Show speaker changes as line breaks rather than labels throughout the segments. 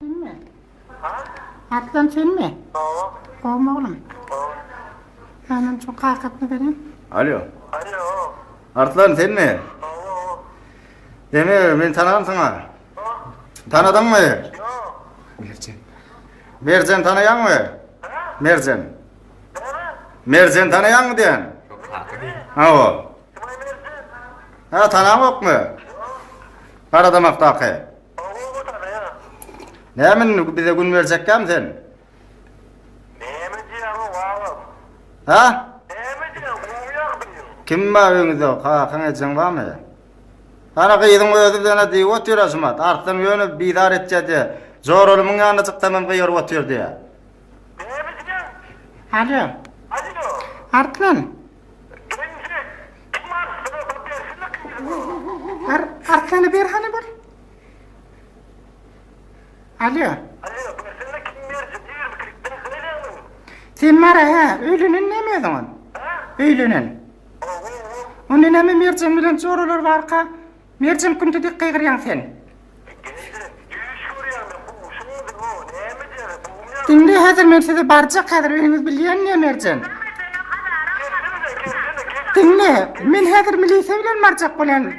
Sen mi?
Ha?
Atlan sen mi?
Tamam.
Kovma oğlum.
Tamam.
Hemen çok kakatlı vereyim.
Alo.
Alo.
Artlan sen mi?
Tamam.
Deme ben tanıdım sana.
Ha?
Tanıdın mı?
Yok.
Mercan tanıyan mı?
Ha?
Mercan.
Ne?
Mercan tanıyan mı diyen? Ha o.
Kime versin?
Ha tanımak mı? Karadamak'taki.
Oğul bu tane ya.
Ne min bize gün verecek sen?
Ne mi diyeyim oğlum?
Ha?
Ne mi diyeyim? Uyuyor muyum?
Kim var önünde? Ha kanıcın var mı? Bana kıydın özü dene diye oturuyor asmat. Arttan yönü bidar edeceği. Zor olumun yanına çıktamam kıyır oturuyor diye.
Ne mi diyeyim?
Alo.
Alo.
Artlan.
Kimse? Kim var? Sana bakıyorsun.
Artlan'ı bir hani bul. Alo.
Alo. Sana kim versin? Diyor mu? Ben söyleyemem.
Sen var ha. Öylünün ne mi zaman?
Ha?
Öylünün.
Oğul.
Onun ne mi mercan bilen zorulur var ka? Mercan kuntu dik kıygıryan sen.
Gençler. Yürüyüş görüyorum ben. Bu şimdi bu. Ne mi diyeyim? Bu uyuyor.
Şimdi hazır men size barca kadar öýüňiz bilýän ne mercan? Dinle, men hazır milise bilen marjak bolan.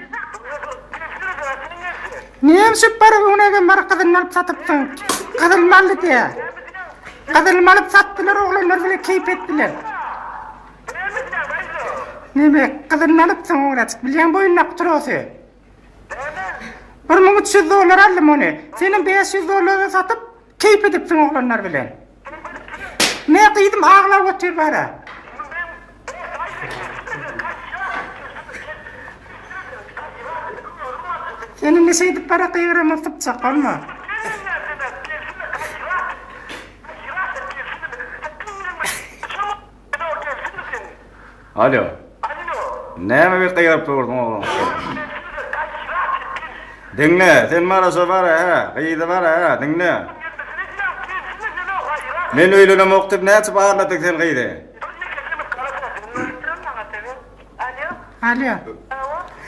Niyem şu para unaga mar kadını alıp satıpsın. Kadın malı diye. Kadın alıp sattılar oğlanlar bile keyif ettiler. Nime kadın alıp sana uğraşık bilýän boyunna kuturosu. 1300 dolar aldım onu. Senin 500 dolara satıp keyif edipsin oğlanlar bilen. Ne kıydım ağlar otur bara. Senin ne şeydi para kıyırımı sıpacak olma.
Alo. Ne mi bir kıyırıp durdun oğlum? Dinle, sen bana sor var ha, kıyıdı var ha, dinle. Men öylüne moktub ne açıp ağırladık sen kıyıdı?
Alo.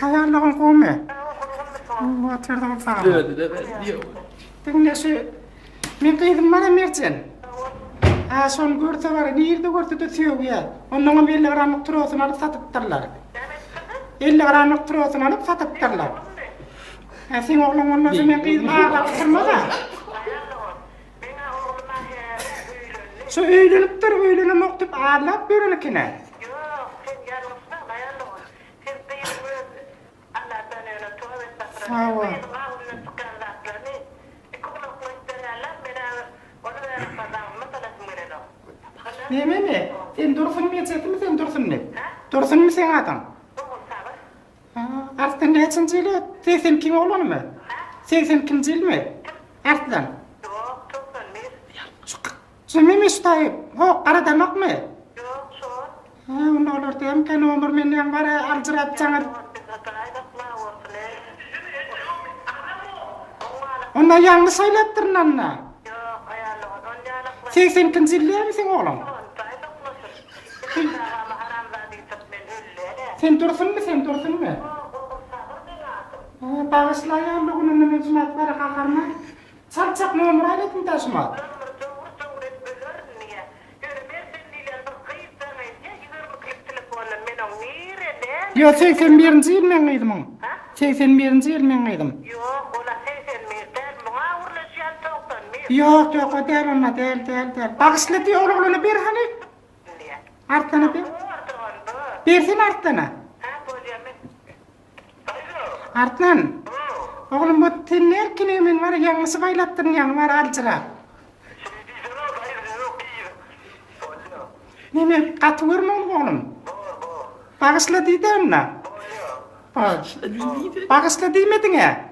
Ayarlığın kovme. Oturdum sağ ol. Dinle şu. Men kıydım bana mercan. Ha son görse var, nirde görse de söv ya. Ondan 50 gramlık turosunu alıp satıptırlar. 50 gramlık turosunu alıp satıptırlar. Ha sen oğlum ondan sonra men kıydım ağlar da. Şu öýlenip dur, öýlene moktup ağlap börenekine. Sağ ol. Neme mi? Sen dursun mu yetiştin mi sen dursun mu? Dursun mu sen adam? Arslan ne için cili? Sen kim oğlan mı? Sen kim cili mi? Arslan. Şu mimi şutayıp, o kara demek mi? Onu olur diyem ki nomur menden var alcırat canır. Ona yanlış söylettirin anna. Sen kim cili misin oğlum? Sen dursun mu sen dursun mu? Bağışla ayarlığının mevzumatları kakarma. Çalçak nomur ayletin taşıma. Yo 81-nji ýyl men gydym. 81-nji ýyl men gydym. Yok yok o değil ona değil. Bağışla diye oğlunu bir hani. Artana bir. Bersin artana. Artnan. Oğlum bu tenler kine men var ýaňysy baýlatdyryn ýaňy var alçıra. Neme katı görmem oğlum. Bağışla diýdi ona. Bağışla diýmedin ya.